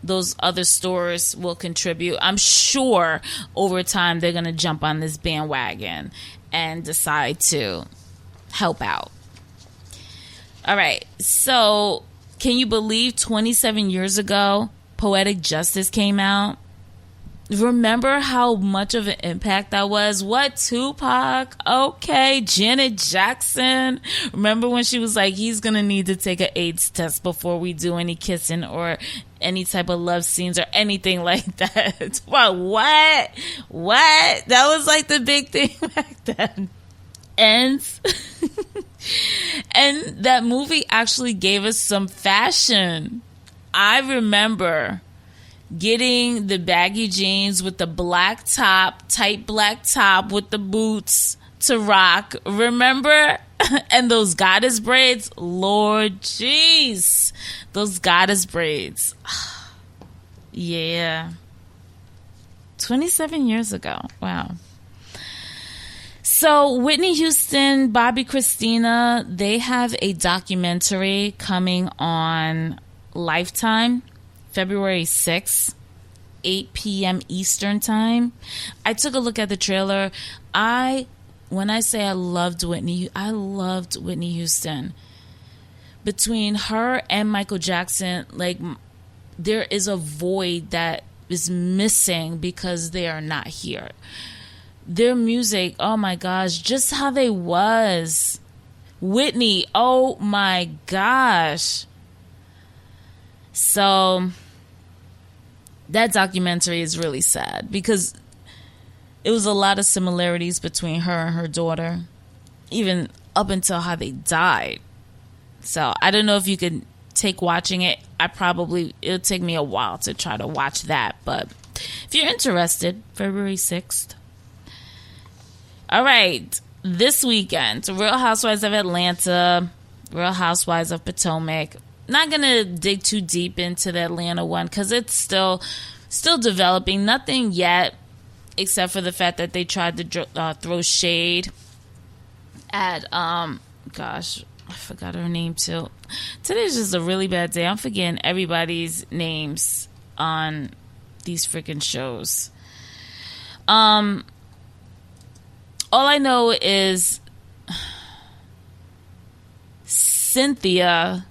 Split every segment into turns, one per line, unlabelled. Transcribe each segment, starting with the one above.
those other stores will contribute. I'm sure over time they're going to jump on this bandwagon and decide to help out. All right. So can you believe 27 years ago, Poetic Justice came out? Remember how much of an impact that was? What, Tupac? Okay, Janet Jackson. Remember when she was like, he's going to need to take an AIDS test before we do any kissing or any type of love scenes or anything like that. Well, what? That was like the big thing back then. And that movie actually gave us some fashion. I remember getting the baggy jeans with the black top, tight black top with the boots to rock. Remember? And those goddess braids. Lord jeez. Those goddess braids. Yeah. 27 years ago. Wow. So Whitney Houston, Bobby Christina, they have a documentary coming on Lifetime, February 6th, 8 p.m. Eastern time. I took a look at the trailer. When I say I loved Whitney Houston. Between her and Michael Jackson, like, there is a void that is missing because they are not here. Their music, oh my gosh, just how they was. Whitney, oh my gosh. So that documentary is really sad because it was a lot of similarities between her and her daughter, even up until how they died. So I don't know if you could take watching it. It'll take me a while to try to watch that. But if you're interested, February 6th. All right. This weekend, Real Housewives of Atlanta, Real Housewives of Potomac. Not going to dig too deep into the Atlanta one because it's still developing. Nothing yet, except for the fact that they tried to throw shade at, gosh, I forgot her name too. Today's just a really bad day. I'm forgetting everybody's names on these freaking shows. All I know is Cynthia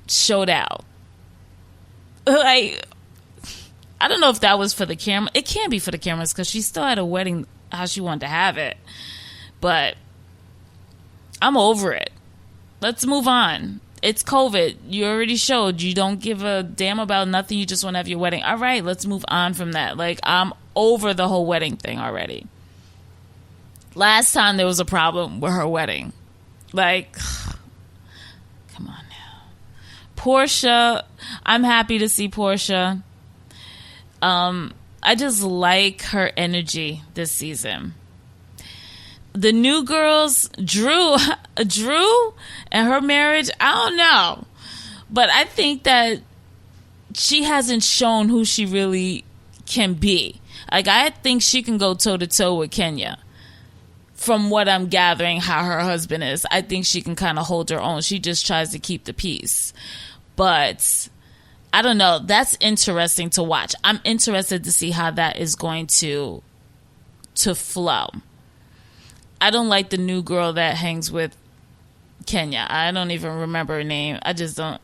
showed out. Like, I don't know if that was for the camera. It can't be for the cameras because she still had a wedding how she wanted to have it. But I'm over it. Let's move on. It's COVID. You already showed you don't give a damn about nothing. You just want to have your wedding. All right, let's move on from that. Like, I'm over the whole wedding thing already. Last time there was a problem with her wedding. Like, come on now. Portia, I'm happy to see Portia. I just like her energy this season. The new girls, Drew and her marriage, I don't know. But I think that she hasn't shown who she really can be. Like, I think she can go toe-to-toe with Kenya. From what I'm gathering how her husband is, I think she can kind of hold her own. She just tries to keep the peace. But I don't know. That's interesting to watch. I'm interested to see how that is going to flow. I don't like the new girl that hangs with Kenya. I don't even remember her name. I just don't.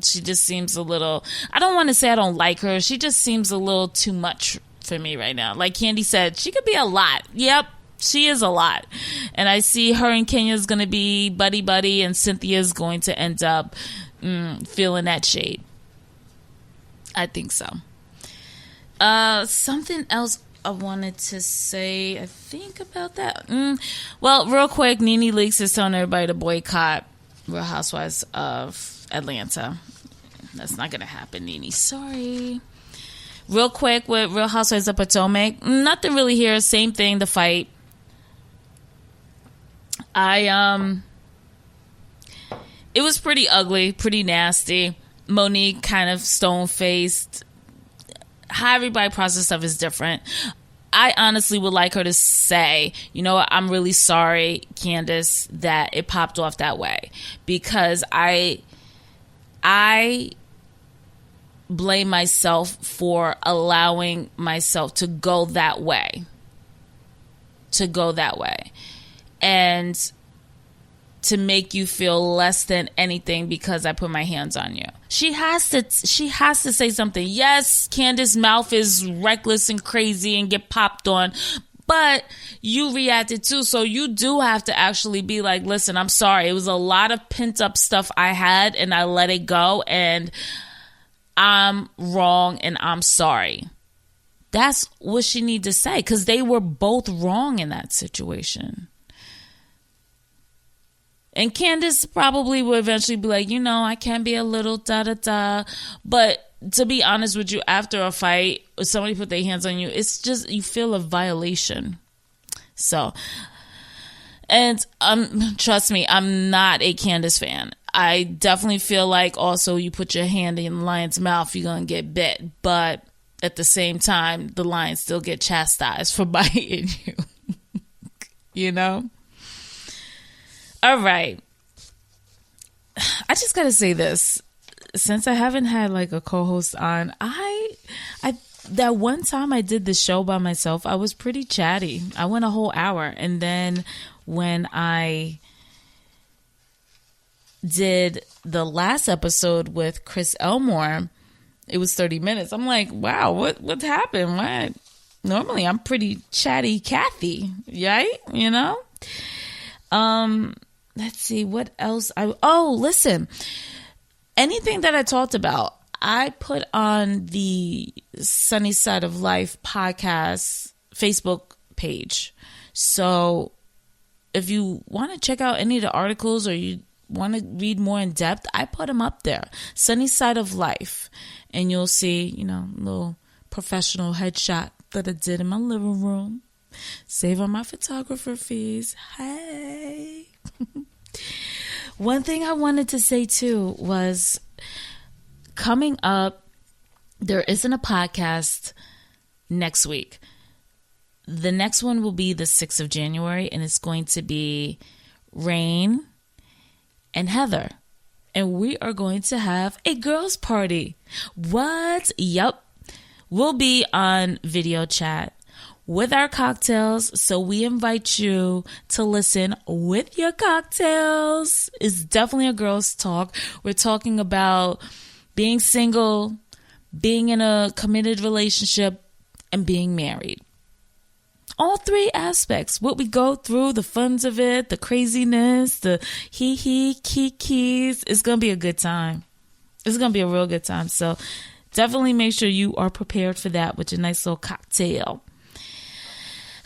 She just seems a little. I don't want to say I don't like her. She just seems a little too much for me right now. Like Candy said, she could be a lot. Yep, she is a lot. And I see her and Kenya's going to be buddy, and Cynthia's going to end up feeling that shade. I think so. Something else I wanted to say, I think, about that. Well, real quick, NeNe Leakes is telling everybody to boycott Real Housewives of Atlanta. That's not going to happen, NeNe. Sorry. Real quick with Real Housewives of Potomac. Nothing really here. Same thing, the fight. It was pretty ugly, pretty nasty. Monique kind of stone-faced. How everybody processes stuff is different. I honestly would like her to say, you know what, I'm really sorry, Candace, that it popped off that way. Because I I blame myself for allowing myself to go that way. And to make you feel less than anything because I put my hands on you. She has to say something. Yes, Candace's mouth is reckless and crazy and get popped on, but you reacted too. So you do have to actually be like, listen, I'm sorry. It was a lot of pent up stuff I had and I let it go and I'm wrong and I'm sorry. That's what she need to say, because they were both wrong in that situation. And Candace probably will eventually be like, I can be a little da-da-da. But to be honest with you, after a fight, or somebody put their hands on you, it's just, you feel a violation. So, and trust me, I'm not a Candace fan. I definitely feel like also you put your hand in the lion's mouth, you're going to get bit. But at the same time, the lion still get chastised for biting you. All right. I just got to say this. Since I haven't had like a co-host on, I that one time I did the show by myself, I was pretty chatty. I went a whole hour. And then when I did the last episode with Chris Elmore, it was 30 minutes. I'm like, wow, what happened? What? Normally I'm pretty chatty Kathy, right? Let's see what else listen. Anything that I talked about, I put on the Sunny Side of Life podcast Facebook page. So if you want to check out any of the articles or you want to read more in depth, I put them up there. Sunny Side of Life. And you'll see, a little professional headshot that I did in my living room. Save on my photographer fees. Hey. One thing I wanted to say too was, coming up, there isn't a podcast next week. The next one will be the 6th of January, and it's going to be Rain and Heather. And we are going to have a girls' party. What? Yep. We'll be on video chat with our cocktails. So we invite you to listen with your cocktails. It's definitely a girls' talk. We're talking about being single, being in a committed relationship, and being married. All three aspects, what we go through, the funs of it, the craziness, the kikis. It's going to be a good time. It's going to be a real good time. So definitely make sure you are prepared for that with your nice little cocktail.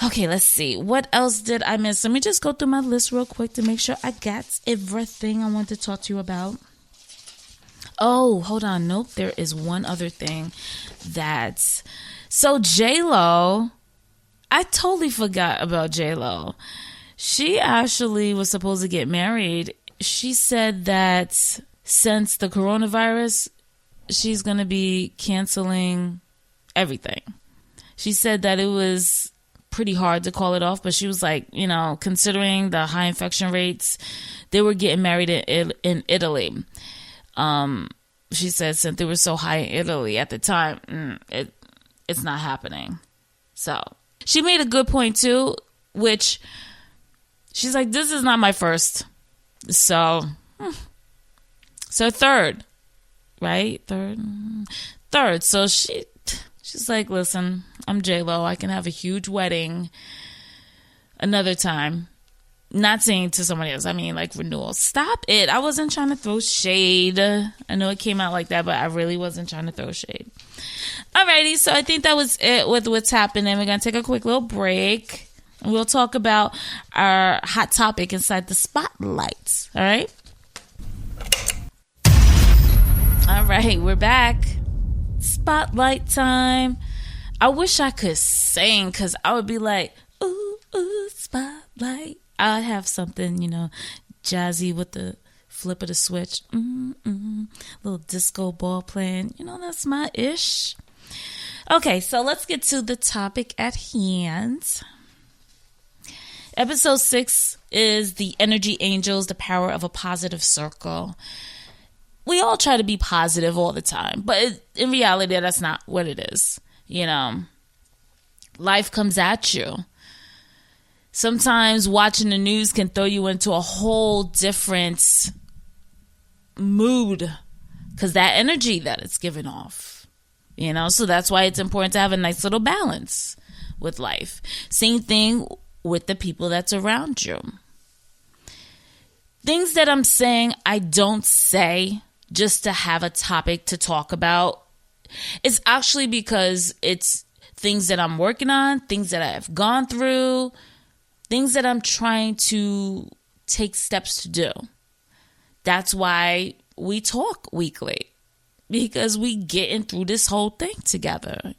Okay, let's see. What else did I miss? Let me just go through my list real quick to make sure I got everything I want to talk to you about. Oh, hold on. Nope. There is one other thing so J-Lo, I totally forgot about J-Lo. She actually was supposed to get married. She said that since the coronavirus, she's going to be canceling everything. She said that it was pretty hard to call it off, but she was like, considering the high infection rates, they were getting married in Italy. She said since they were so high in Italy at the time, it's not happening. So she made a good point too, which she's like, this is not my first. So third, right? Third. So she's like, listen, I'm J-Lo. I can have a huge wedding another time. Not saying to somebody else. I mean, like, renewal. Stop it. I wasn't trying to throw shade. I know it came out like that, but I really wasn't trying to throw shade. Alrighty, so I think that was it with what's happening. We're going to take a quick little break. And we'll talk about our hot topic inside the spotlights. All right? All right, we're back. Spotlight time. I wish I could sing, because I would be like, ooh, ooh, spotlight. I'd have something, jazzy with the flip of the switch. Little disco ball playing. That's my ish. Okay, so let's get to the topic at hand. Episode 6 is the Energy Angels, the power of a positive circle. we all try to be positive all the time, but in reality, that's not what it is. Life comes at you. Sometimes watching the news can throw you into a whole different mood because that energy that it's giving off, so that's why it's important to have a nice little balance with life. Same thing with the people that's around you. Things that I'm saying, I don't say just to have a topic to talk about. It's actually because it's things that I'm working on, things that I've gone through, things that I'm trying to take steps to do. That's why we talk weekly, because we getting through this whole thing together,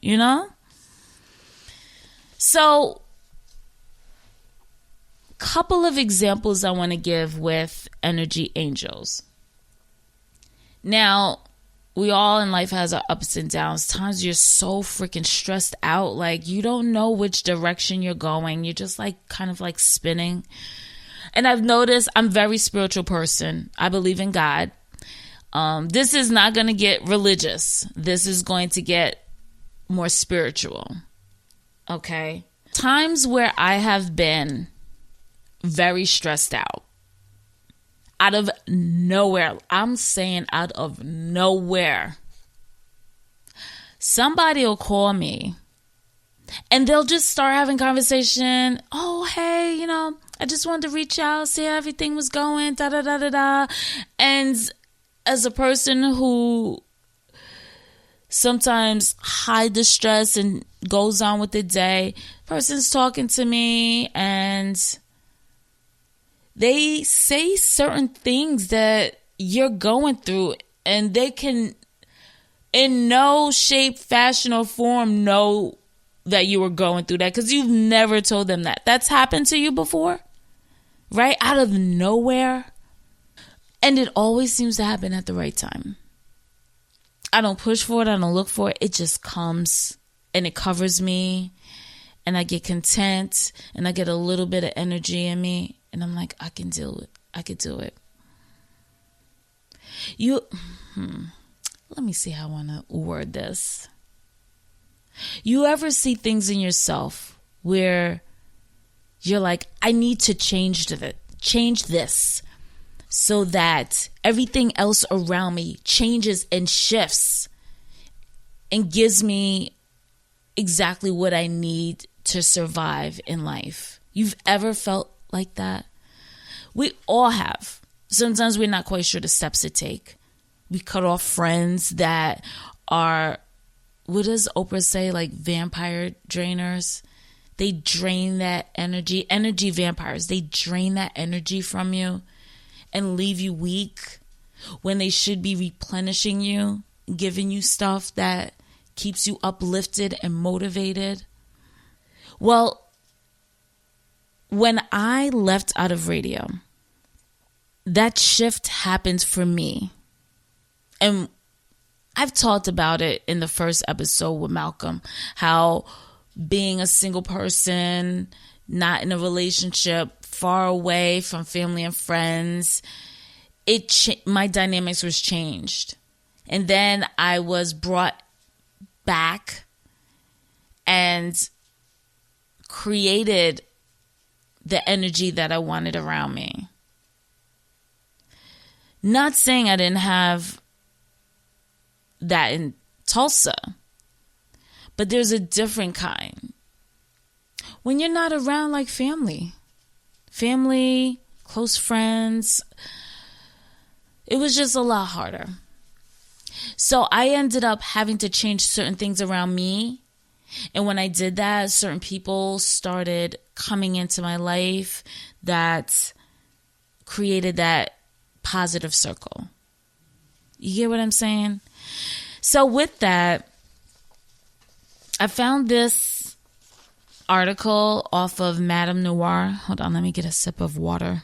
So, couple of examples I want to give with energy angels. Now, we all in life has our ups and downs. Times you're so freaking stressed out, like you don't know which direction you're going. You're just kind of spinning. And I've noticed I'm a very spiritual person. I believe in God. This is not going to get religious. This is going to get more spiritual. Okay? Times where I have been very stressed out. Out of nowhere. I'm saying out of nowhere. Somebody will call me and they'll just start having conversation. Oh, hey, I just wanted to reach out, see how everything was going, da da da da da. And as a person who sometimes hide the stress and goes on with the day, person's talking to me and they say certain things that you're going through, and they can in no shape, fashion, or form know that you were going through that because you've never told them that. That's happened to you before, right? Out of nowhere. And it always seems to happen at the right time. I don't push for it. I don't look for it. It just comes and it covers me, and I get content, and I get a little bit of energy in me. And I'm like, I can do it. I could do it. Let me see how I want to word this. You ever see things in yourself where you're like, I need to change this so that everything else around me changes and shifts and gives me exactly what I need to survive in life? You've ever felt like that? We all have. Sometimes we're not quite sure the steps to take. We cut off friends that are, what does Oprah say, like vampire drainers? They drain that energy vampires. They drain that energy from you and leave you weak when they should be replenishing you, giving you stuff that keeps you uplifted and motivated. Well, when I left out of radio, that shift happened for me. And I've talked about it in the first episode with Malcolm, how being a single person, not in a relationship, far away from family and friends, my dynamics was changed. And then I was brought back and created the energy that I wanted around me. Not saying I didn't have that in Tulsa, but there's a different kind. When you're not around like family, close friends, it was just a lot harder. So I ended up having to change certain things around me. And when I did that, certain people started coming into my life that created that positive circle. You get what I'm saying? So with that, I found this article off of Madame Noir. Hold on, let me get a sip of water.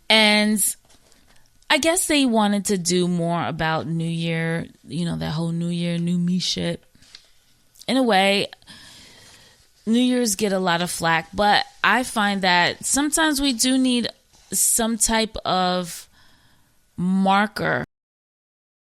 And I guess they wanted to do more about New Year, that whole New Year, new me shit. In a way, New Year's get a lot of flack, but I find that sometimes we do need some type of marker